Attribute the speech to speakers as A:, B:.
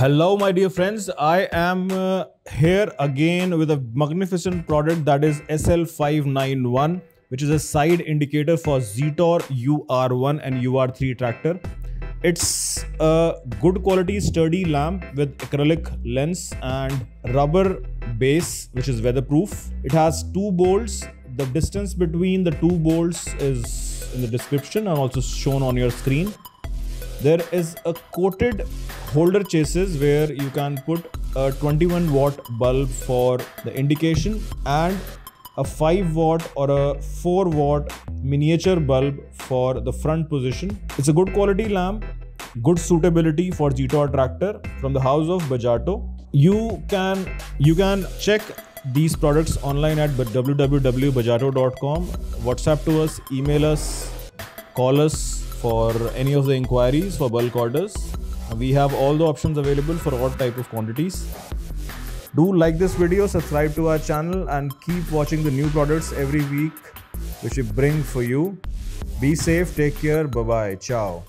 A: Hello my dear friends, I am here again with a magnificent product that is SL-591, which is a side indicator for Zetor UR1 and UR3 tractor. It's a good quality sturdy lamp with acrylic lens and rubber base which is weatherproof. It has two bolts. The distance between the two bolts is in the description and also shown on your screen. There is a coated holder chassis where you can put a 21 watt bulb for the indication and a 5 watt or a 4 watt miniature bulb for the front position. It's a good quality lamp, good suitability for Zetor tractor from the house of Bajato. You can check these products online at www.bajato.com. WhatsApp to us, email us, call us for any of the inquiries for bulk orders. We have all the options available for all type of quantities. Do like this video, subscribe to our channel and keep watching the new products every week which we bring for you. Be safe, take care, bye bye, ciao.